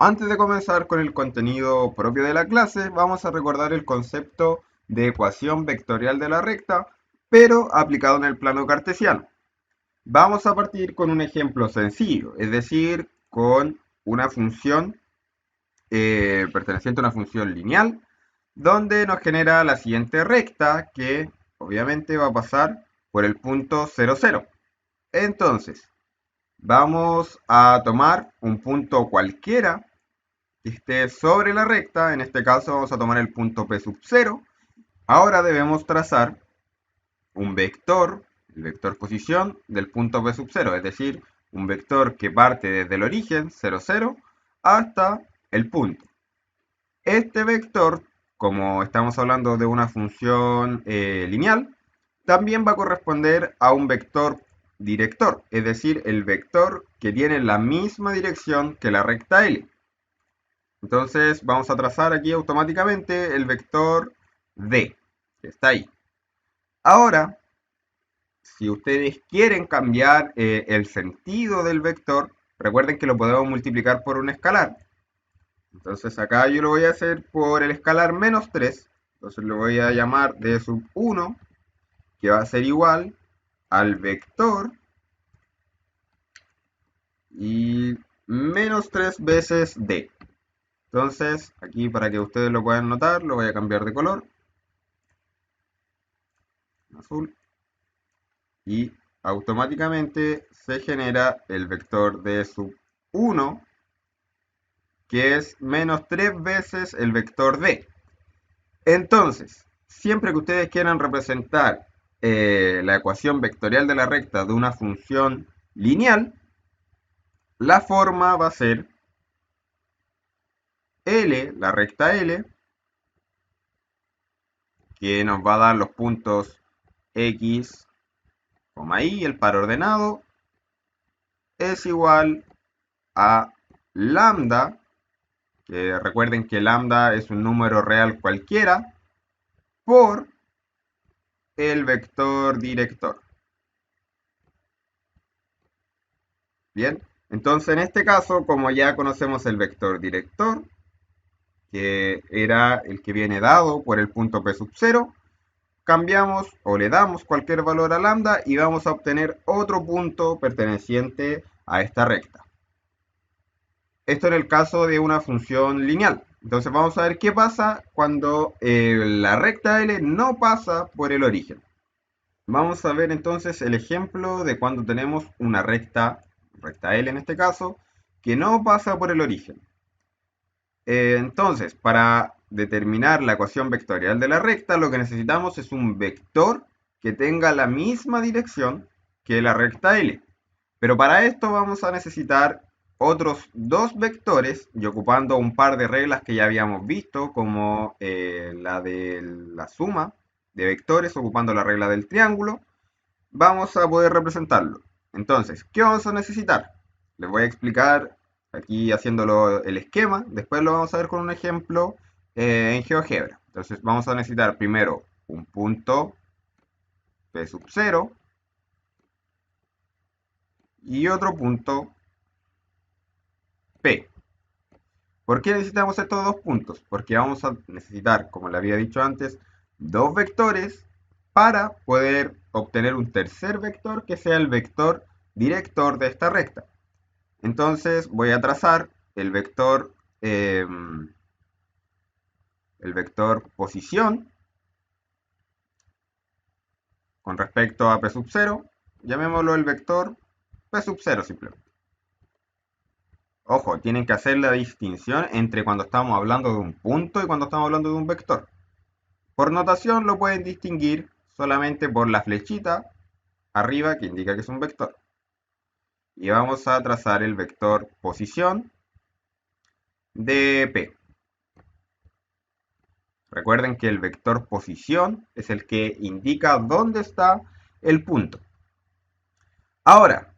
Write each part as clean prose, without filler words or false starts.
Antes de comenzar con el contenido propio de la clase, vamos a recordar el concepto de ecuación vectorial de la recta, pero aplicado en el plano cartesiano. Vamos a partir con un ejemplo sencillo, es decir, con una función perteneciente a una función lineal, donde nos genera la siguiente recta que obviamente va a pasar por el punto 0, 0. Entonces, vamos a tomar un punto cualquiera que esté sobre la recta, en este caso vamos a tomar el punto P sub 0. Ahora debemos trazar un vector, el vector posición del punto P sub 0, es decir, un vector que parte desde el origen 0, 0 hasta el punto. Este vector, como estamos hablando de una función lineal, también va a corresponder a un vector director, es decir, el vector que tiene la misma dirección que la recta L. Entonces vamos a trazar aquí automáticamente el vector D, que está ahí. Ahora, si ustedes quieren cambiar el sentido del vector, recuerden que lo podemos multiplicar por un escalar. Entonces acá yo lo voy a hacer por el escalar menos 3. Entonces lo voy a llamar D sub 1, que va a ser igual al vector y menos 3 veces D. Entonces, aquí para que ustedes lo puedan notar, lo voy a cambiar de color, azul, y automáticamente se genera el vector de sub 1, que es menos 3 veces el vector d. Entonces, siempre que ustedes quieran representar la ecuación vectorial de la recta de una función lineal, la forma va a ser L, la recta L, que nos va a dar los puntos X, Y, el par ordenado, es igual a lambda, que recuerden que lambda es un número real cualquiera, por el vector director. Bien, entonces en este caso, como ya conocemos el vector director, que era el que viene dado por el punto P sub 0, cambiamos o le damos cualquier valor a lambda y vamos a obtener otro punto perteneciente a esta recta. Esto en el caso de una función lineal. Entonces vamos a ver qué pasa cuando la recta L no pasa por el origen. Vamos a ver entonces el ejemplo de cuando tenemos una recta L en este caso, que no pasa por el origen. Entonces, para determinar la ecuación vectorial de la recta, lo que necesitamos es un vector que tenga la misma dirección que la recta L. Pero para esto vamos a necesitar otros dos vectores y ocupando un par de reglas que ya habíamos visto, como la de la suma de vectores, ocupando la regla del triángulo, vamos a poder representarlo. Entonces, ¿qué vamos a necesitar? Les voy a explicar aquí haciéndolo el esquema, después lo vamos a ver con un ejemplo en GeoGebra. Entonces vamos a necesitar primero un punto P sub 0 y otro punto P. ¿Por qué necesitamos estos dos puntos? Porque vamos a necesitar, como le había dicho antes, dos vectores para poder obtener un tercer vector que sea el vector director de esta recta. Entonces voy a trazar eh, el vector posición con respecto a P sub 0. Llamémoslo el vector P sub 0 simplemente. Ojo, tienen que hacer la distinción entre cuando estamos hablando de un punto y cuando estamos hablando de un vector. Por notación lo pueden distinguir solamente por la flechita arriba que indica que es un vector. Y vamos a trazar el vector posición de P. Recuerden que el vector posición es el que indica dónde está el punto. Ahora,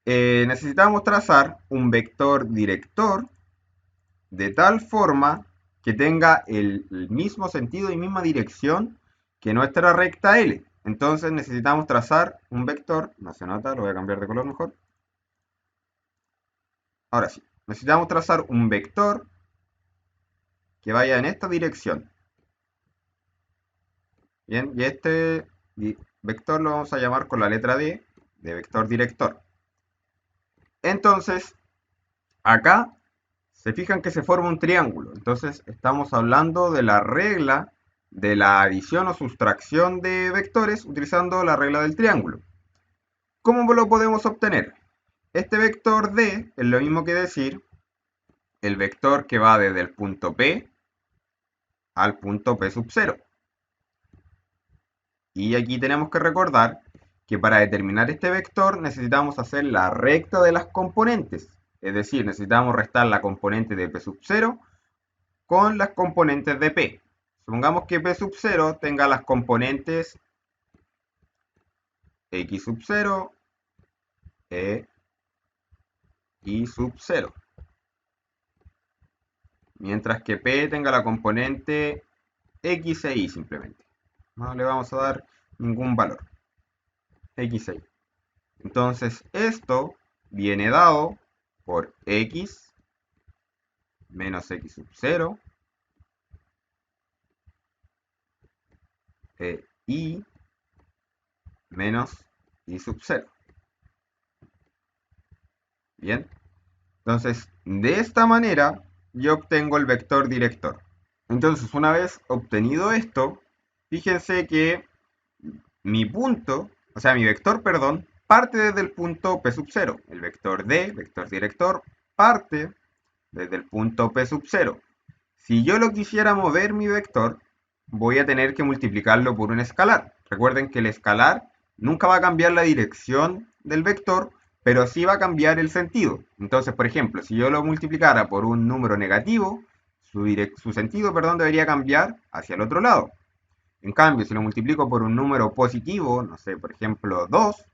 necesitamos trazar un vector director de tal forma que tenga el mismo sentido y misma dirección que nuestra recta L. Entonces necesitamos trazar un vector, no se nota, lo voy a cambiar de color mejor. Ahora sí, necesitamos trazar un vector que vaya en esta dirección. Bien, y este vector lo vamos a llamar con la letra D, de vector director. Entonces, acá se fijan que se forma un triángulo. Entonces, estamos hablando de la regla de la adición o sustracción de vectores utilizando la regla del triángulo. ¿Cómo lo podemos obtener? Este vector D es lo mismo que decir el vector que va desde el punto P al punto P sub 0. Y aquí tenemos que recordar que para determinar este vector necesitamos hacer la recta de las componentes. Es decir, necesitamos restar la componente de P sub 0 con las componentes de P. Supongamos que P sub 0 tenga las componentes X sub 0 e Y sub 0. Mientras que P tenga la componente X e Y simplemente. No le vamos a dar ningún valor. X e Y. Entonces esto viene dado por X menos X sub 0 e Y menos Y sub 0. Bien. Entonces, de esta manera yo obtengo el vector director. Entonces, una vez obtenido esto, fíjense que mi punto, o sea, mi vector, perdón, parte desde el punto P sub 0. El vector D, vector director, parte desde el punto P sub 0. Si yo lo quisiera mover mi vector, voy a tener que multiplicarlo por un escalar. Recuerden que el escalar nunca va a cambiar la dirección del vector, pero sí va a cambiar el sentido. Entonces, por ejemplo, si yo lo multiplicara por un número negativo, su sentido, perdón, debería cambiar hacia el otro lado. En cambio, si lo multiplico por un número positivo, no sé, por ejemplo 2,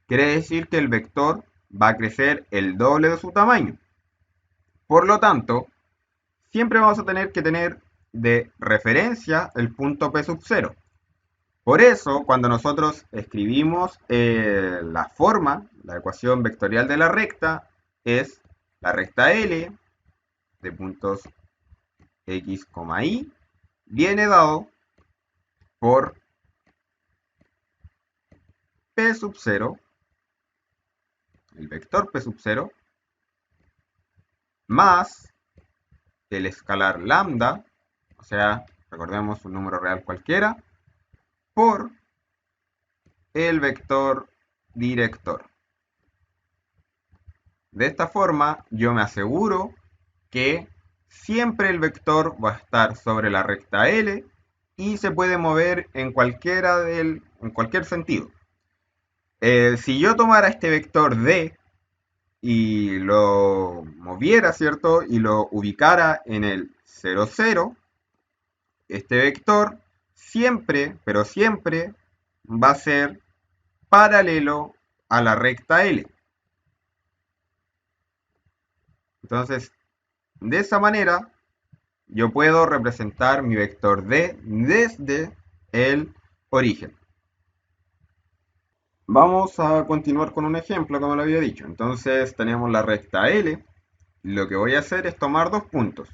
quiere decir que el vector va a crecer el doble de su tamaño. Por lo tanto, siempre vamos a tener que tener de referencia el punto P sub 0. Por eso, cuando nosotros escribimos la forma, la ecuación vectorial de la recta, es la recta L de puntos X, Y, viene dado por P sub 0, el vector P sub 0, más el escalar lambda, o sea, recordemos un número real cualquiera, por el vector director. De esta forma, yo me aseguro que siempre el vector va a estar sobre la recta L y se puede mover en cualquier sentido. Si yo tomara este vector D y lo moviera, ¿cierto? Y lo ubicara en el 0, 0, este vector siempre, pero siempre, va a ser paralelo a la recta L. Entonces, de esa manera, yo puedo representar mi vector D desde el origen. Vamos a continuar con un ejemplo, como lo había dicho. Entonces, tenemos la recta L. Lo que voy a hacer es tomar dos puntos.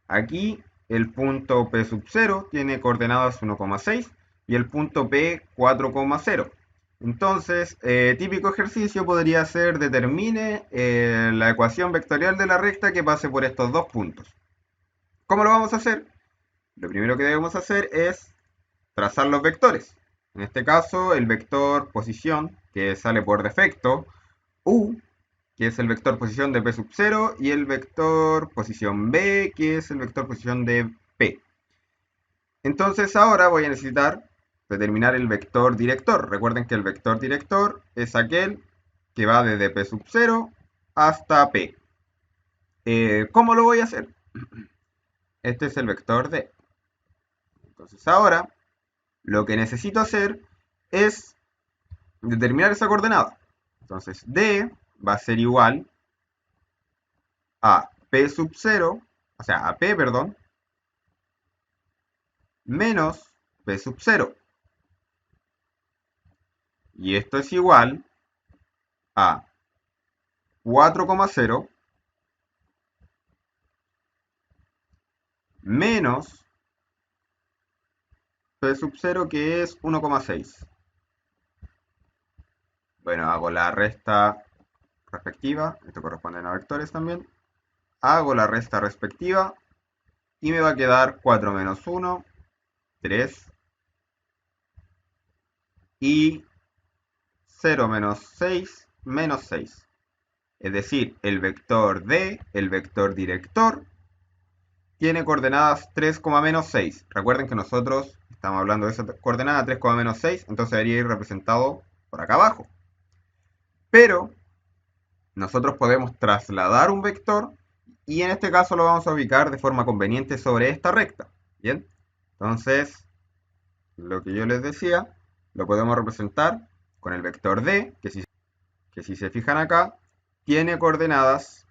Aquí el punto P sub 0 tiene coordenadas 1,6 y el punto P 4,0. Entonces, típico ejercicio podría ser determine la ecuación vectorial de la recta que pase por estos dos puntos. ¿Cómo lo vamos a hacer? Lo primero que debemos hacer es trazar los vectores. En este caso, el vector posición, que sale por defecto, U, que es el vector posición de P sub 0, y el vector posición B, que es el vector posición de P. Entonces ahora voy a necesitar determinar el vector director. Recuerden que el vector director es aquel que va desde P sub 0 hasta P. ¿Cómo lo voy a hacer? Este es el vector D. Entonces ahora lo que necesito hacer es determinar esa coordenada. Entonces D va a ser igual a P sub 0, o sea, a P, perdón, menos P sub 0. Y esto es igual a 4,0 menos P sub 0 que es 1,6. Bueno, hago la resta respectiva, esto corresponde a vectores también. Hago la resta respectiva y me va a quedar 4 menos 1, 3. Y 0 menos 6, menos 6. Es decir, el vector D, el vector director, tiene coordenadas 3, menos 6. Recuerden que nosotros estamos hablando de esa coordenada 3, menos 6, entonces debería ir representado por acá abajo. Pero nosotros podemos trasladar un vector y en este caso lo vamos a ubicar de forma conveniente sobre esta recta. ¿Bien? Entonces, lo que yo les decía, lo podemos representar con el vector D, que si se fijan acá, tiene coordenadas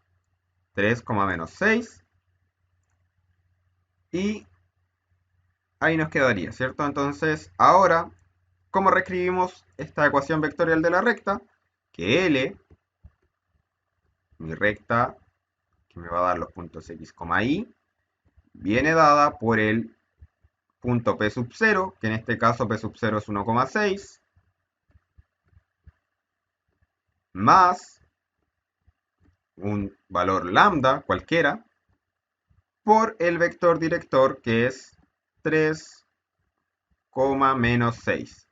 3, menos 6 y ahí nos quedaría, ¿cierto? Entonces, ahora, ¿cómo reescribimos esta ecuación vectorial de la recta? Que L, mi recta, que me va a dar los puntos X, Y, viene dada por el punto P sub 0, que en este caso P sub 0 es 1,6, más un valor lambda cualquiera, por el vector director, que es 3, menos 6.